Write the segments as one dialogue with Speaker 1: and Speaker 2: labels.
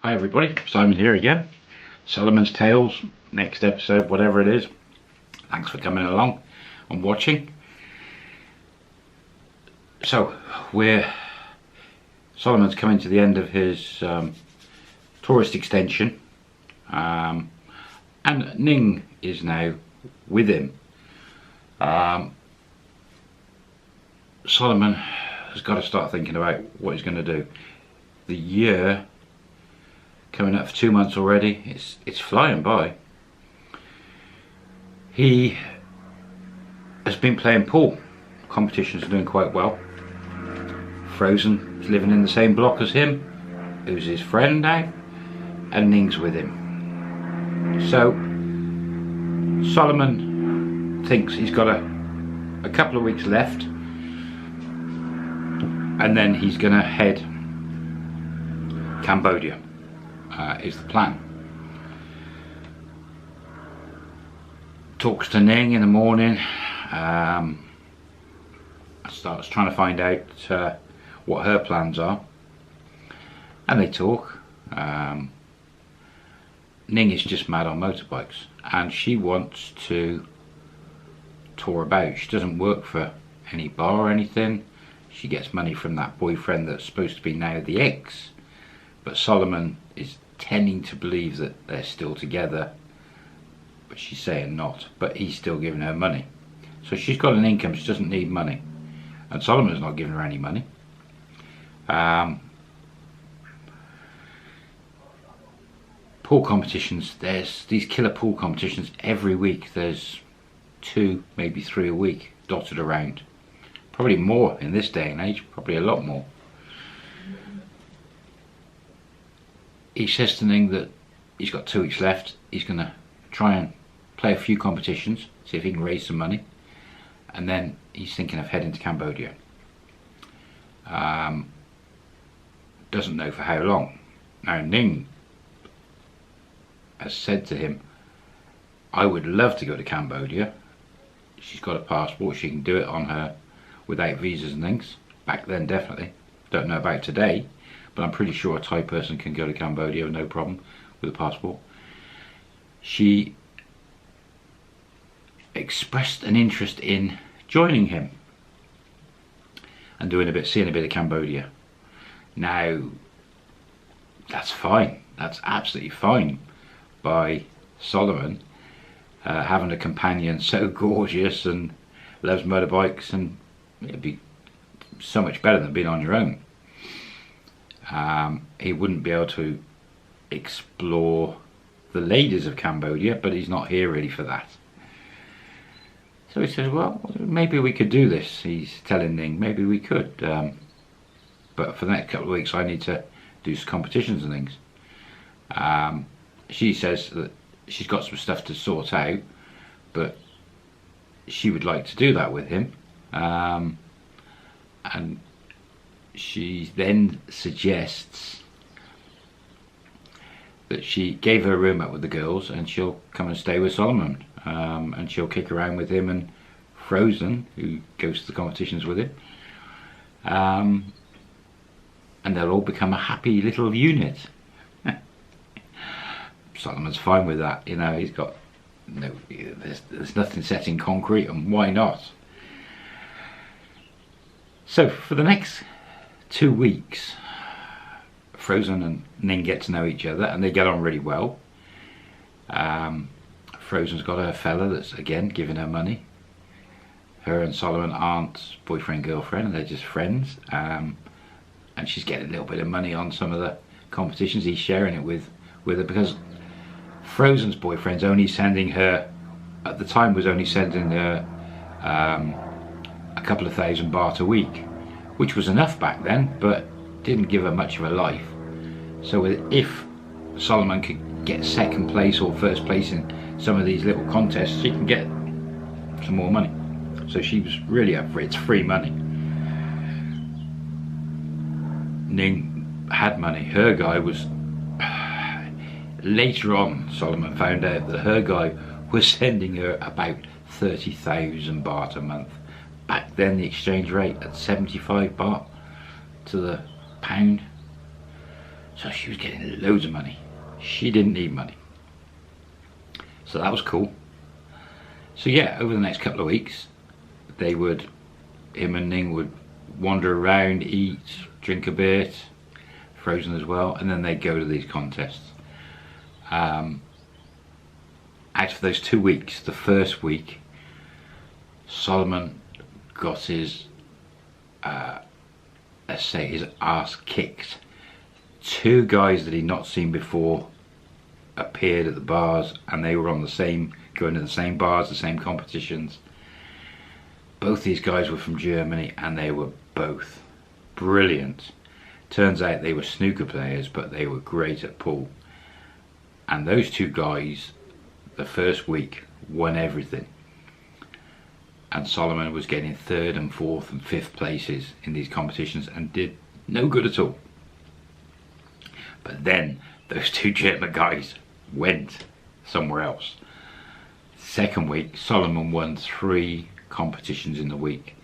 Speaker 1: Hi everybody, Simon here again. Solomon's Tales, next episode, whatever it is. Thanks for coming along and watching. So, Solomon's coming to the end of his tourist extension, and Ning is now with him. Solomon has got to start thinking about what he's going to do. The year coming up for 2 months already. It's flying by. He has been playing pool. Competitions are doing quite well. Frozen is living in the same block as him, who's his friend now, and Ning's with him. So Solomon thinks he's got a couple of weeks left, and then he's gonna head Cambodia. Is the plan. Talks to Ning in the morning, starts trying to find out what her plans are, and they talk. Ning is just mad on motorbikes, and she wants to tour about. She doesn't work for any bar or anything. She gets money from that boyfriend that's supposed to be now the ex, but Solomon is tending to believe that they're still together, but she's saying not, but he's still giving her money. So she's got an income, she doesn't need money, and Solomon's not giving her any money. Pool competitions, there's these killer pool competitions every week. There's 2, maybe 3 a week dotted around, probably more in this day and age, probably a lot more. He says to Ning that he's got 2 weeks left. He's going to try and play a few competitions, see if he can raise some money, and then he's thinking of heading to Cambodia. Doesn't know for how long. Now Ning has said to him, I would love to go to Cambodia. She's got a passport, she can do it on her without visas and things. Back then definitely. Don't know about today, but I'm pretty sure a Thai person can go to Cambodia with no problem with a passport. She expressed an interest in joining him and seeing a bit of Cambodia. Now, that's fine. That's absolutely fine by Solomon, having a companion so gorgeous and loves motorbikes, and it'd be so much better than being on your own. He wouldn't be able to explore the ladies of Cambodia, but he's not here really for that. So he says, well, maybe we could do this. He's telling Ning, maybe we could, but for the next couple of weeks I need to do some competitions and things. She says that she's got some stuff to sort out, but she would like to do that with him, and she then suggests that she gave her room up with the girls and she'll come and stay with Solomon, and she'll kick around with him and Frozen, who goes to the competitions with him, and they'll all become a happy little unit. Solomon's fine with that, you know. He's got there's nothing set in concrete, and why not? So for the next 2 weeks, Frozen and Ning get to know each other, and they get on really well. Frozen's got her fella that's again giving her money. Her and Solomon aren't boyfriend girlfriend, they're just friends, and she's getting a little bit of money on some of the competitions. He's sharing it with her, because Frozen's boyfriend's only sending her, at the time was only sending her a couple of thousand baht a week, which was enough back then, but didn't give her much of a life. So if Solomon could get second place or first place in some of these little contests, she can get some more money. So she was really up for it. It's free money. Ning had money. Her guy was, later on Solomon found out that her guy was sending her about 30,000 baht a month. Back then the exchange rate at 75 baht to the pound. So she was getting loads of money. She didn't need money. So that was cool. So yeah, over the next couple of weeks, him and Ning would wander around, eat, drink a bit, Frozen as well, and then they'd go to these contests. Out of those 2 weeks, the first week, Solomon got his, let's say, his ass kicked. 2 guys that he'd not seen before appeared at the bars, and they were on the same, going to the same bars, the same competitions. Both these guys were from Germany, and they were both brilliant. Turns out they were snooker players, but they were great at pool. And those 2 guys, the first week, won everything. And Solomon was getting 3rd and 4th and 5th places in these competitions and did no good at all. But then those 2 German guys went somewhere else. Second week, Solomon won 3 competitions in the week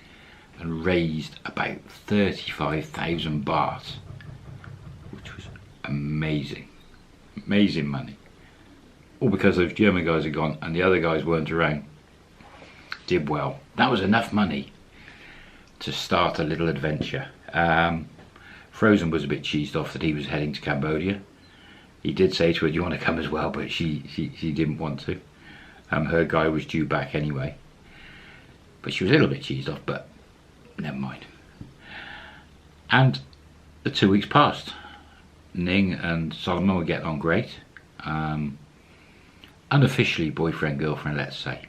Speaker 1: and raised about 35,000 baht, which was amazing. Amazing money. All because those German guys had gone and the other guys weren't around. Did well. That was enough money to start a little adventure. Frozen was a bit cheesed off that he was heading to Cambodia. He did say to her, "Do you want to come as well?" But she didn't want to. Her guy was due back anyway. But she was a little bit cheesed off, but never mind. And the 2 weeks passed. Ning and Solomon were getting on great. Unofficially boyfriend, girlfriend, let's say.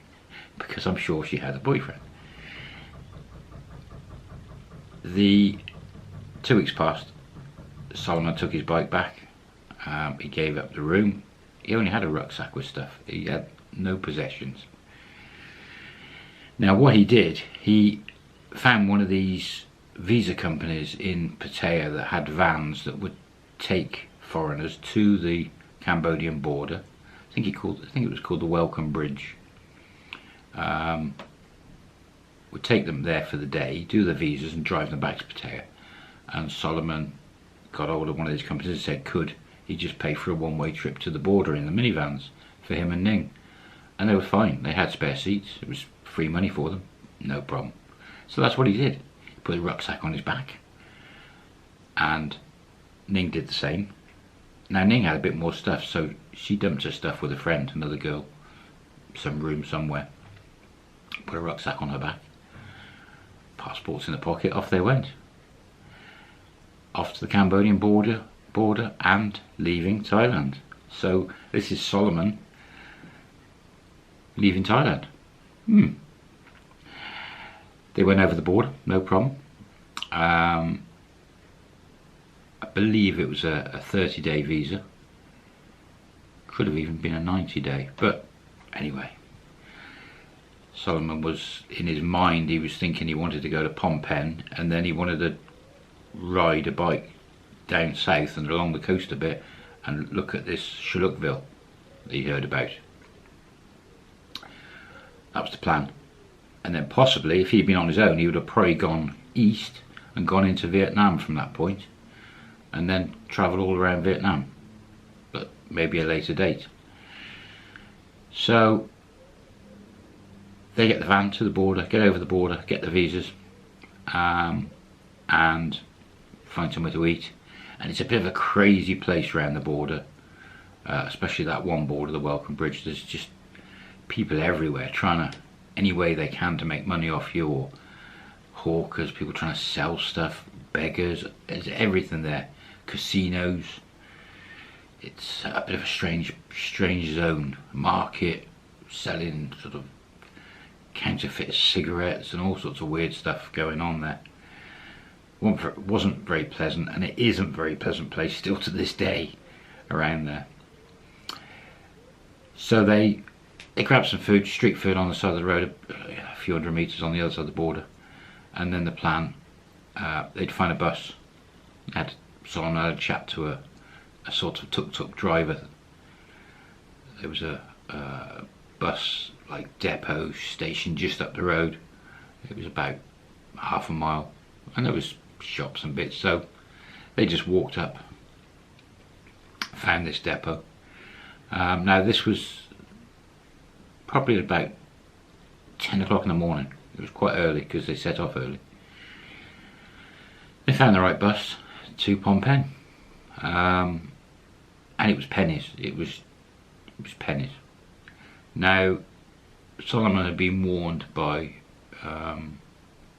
Speaker 1: Because I'm sure she had a boyfriend. The 2 weeks passed. Solomon took his bike back. He gave up the room. He only had a rucksack with stuff. He had no possessions. Now what he did, he found one of these visa companies in Pattaya that had vans that would take foreigners to the Cambodian border. I think it was called the Welcome Bridge. Would take them there for the day, do the visas and drive them back to Pattaya. And Solomon got hold of one of these companies and said could he just pay for a one-way trip to the border in the minivans for him and Ning. And they were fine. They had spare seats. It was free money for them. No problem. So that's what he did. He put a rucksack on his back. And Ning did the same. Now Ning had a bit more stuff, so she dumped her stuff with a friend, another girl, some room somewhere. Put a rucksack on her back. Passports in the pocket, off they went. Off to the Cambodian border and leaving Thailand. So this is Solomon leaving Thailand. They went over the border, no problem. I believe it was a 30-day visa. Could have even been a 90-day, but anyway. Solomon was, in his mind, he was thinking he wanted to go to Phnom Penh, and then he wanted to ride a bike down south and along the coast a bit and look at this Shulukville that he heard about. That was the plan. And then possibly, if he'd been on his own, he would have probably gone east and gone into Vietnam from that point, and then travelled all around Vietnam, but maybe a later date. So they get the van to the border, get over the border, get the visas, and find somewhere to eat. And it's a bit of a crazy place around the border, especially that one border, the Welcome Bridge. There's just people everywhere trying to, any way they can to make money off you, or hawkers, people trying to sell stuff, beggars, there's everything there. Casinos. It's a bit of a strange zone. Market, selling sort of counterfeit cigarettes and all sorts of weird stuff going on there. Wasn't very pleasant, and it isn't a very pleasant place still to this day around there. So they grabbed some food, street food on the side of the road, a few hundred meters on the other side of the border, and then the plan, they'd find a bus. Solomon had a chat to a sort of tuk-tuk driver. There was a bus like depot station just up the road. It was about half a mile, and there was shops and bits, so they just walked up found this depot. Now this was probably about 10 o'clock in the morning. It was quite early because they set off early. They found the right bus to Phnom Penh, and it was pennies. It was pennies. Now Solomon had been warned by a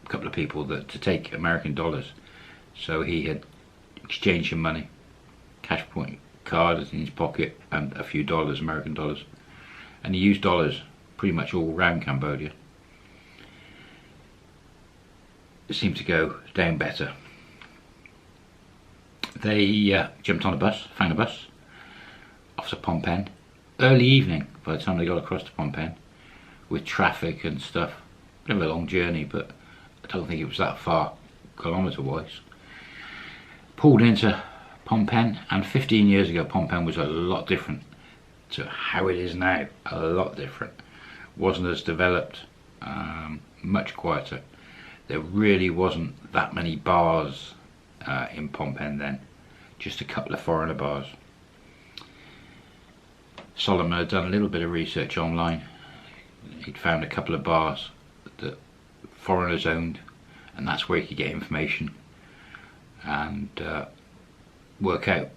Speaker 1: couple of people that to take American dollars, so he had exchanged some money, cash point card in his pocket, and a few dollars, American dollars, and he used dollars pretty much all around Cambodia. It seemed to go down better. They jumped on a bus, found a bus off to Phnom Penh, early evening by the time they got across to Phnom Penh, with traffic and stuff. Bit of a long journey, but I don't think it was that far kilometre wise. Pulled into Phnom Penh, and 15 years ago Phnom Penh was a lot different to how it is now. A lot different. Wasn't as developed, much quieter. There really wasn't that many bars in Phnom Penh then, just a couple of foreigner bars. Solomon had done a little bit of research online. He'd found a couple of bars that foreigners owned, and that's where he could get information and work out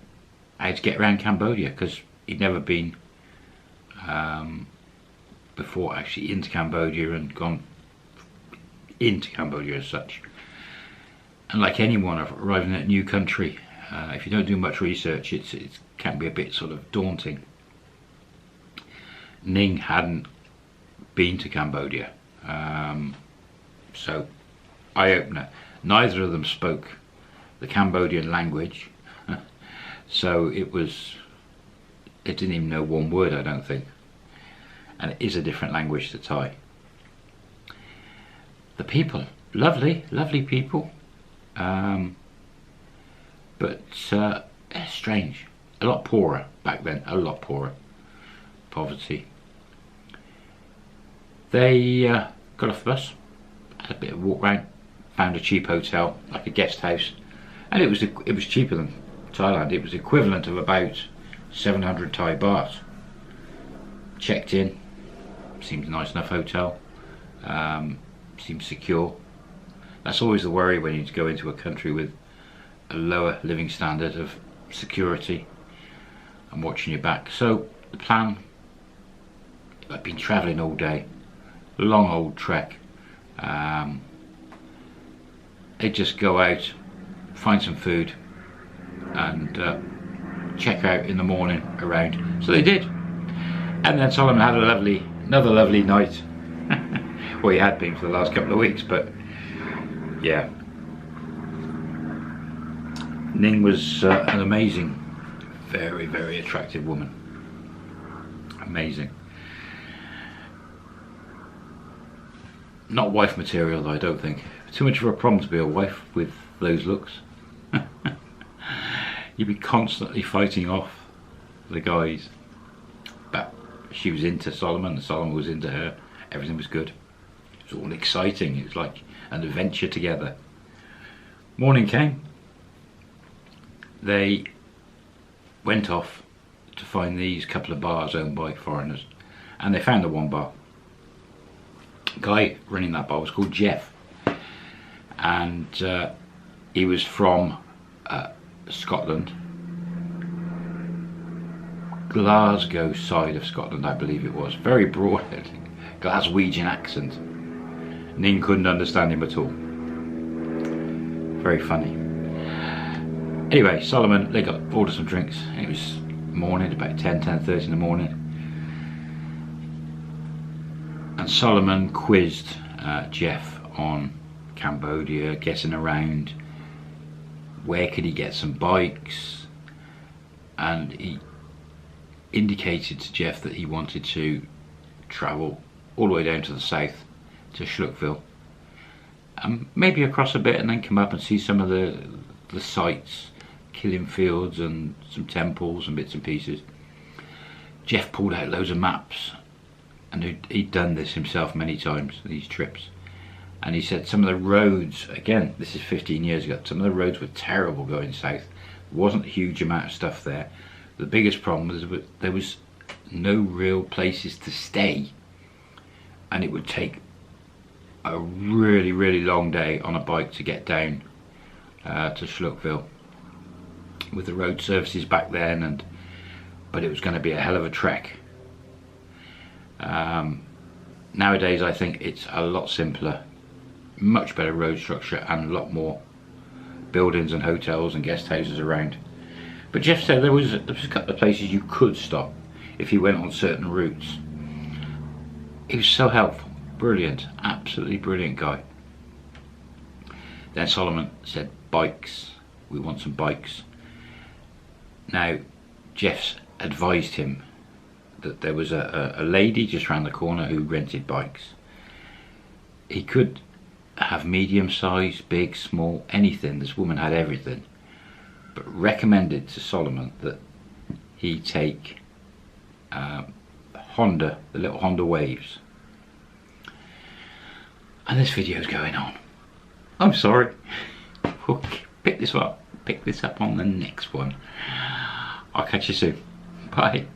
Speaker 1: how to get around Cambodia, because he'd never been before actually into Cambodia and gone into Cambodia as such. And like anyone arriving at a new country, if you don't do much research, it can be a bit sort of daunting. Ning hadn't been to Cambodia, so eye-opener. Neither of them spoke the Cambodian language, so it didn't even know one word, I don't think, and it is a different language to Thai. The people, lovely people, but strange, a lot poorer back then, a lot poorer, poverty. They got off the bus, had a bit of a walk round, found a cheap hotel, like a guest house, and it was cheaper than Thailand. It was equivalent of about 700 Thai baht. Checked in, seemed a nice enough hotel, seemed secure. That's always the worry when you go into a country with a lower living standard of security and watching your back. So the plan, I've been travelling all day, long old trek. They just go out, find some food, and check out in the morning around. So they did, and then Solomon had another lovely night. Well, he had been for the last couple of weeks, but yeah. Ning was an amazing, very, very attractive woman. Amazing. Not wife material though, I don't think. Too much of a problem to be a wife with those looks. You'd be constantly fighting off the guys. But she was into Solomon and Solomon was into her. Everything was good. It was all exciting. It was like an adventure together. Morning came. They went off to find these couple of bars owned by foreigners, and they found the one bar. The guy running that bar was called Jeff, and he was from Scotland, Glasgow side of Scotland, I believe it was. Very broad Glaswegian accent. Ning couldn't understand him at all. Very funny. Anyway, Solomon, they got ordered some drinks. It was morning, about 10:30 in the morning, and Solomon quizzed Jeff on Cambodia, getting around, where could he get some bikes, and he indicated to Jeff that he wanted to travel all the way down to the south to Shlukville, and maybe across a bit and then come up and see some of the sites, killing fields and some temples and bits and pieces. Jeff pulled out loads of maps, and he'd done this himself many times, these trips, and he said some of the roads, again this is 15 years ago, some of the roads were terrible going south. There wasn't a huge amount of stuff there. The biggest problem was that there was no real places to stay, and it would take a really, really long day on a bike to get down to Schluckville with the road services back then, but it was going to be a hell of a trek. Nowadays I think it's a lot simpler, much better road structure and a lot more buildings and hotels and guest houses around. But Jeff said there was a couple of places you could stop if you went on certain routes. He was so helpful, brilliant, absolutely brilliant guy. Then Solomon said, bikes, we want some bikes. Now Jeff's advised him that there was a lady just round the corner who rented bikes. He could have medium size, big, small, anything. This woman had everything, but recommended to Solomon that he take Honda, the little Honda Waves. And this video's going on. I'm sorry. We'll pick this up on the next one. I'll catch you soon. Bye.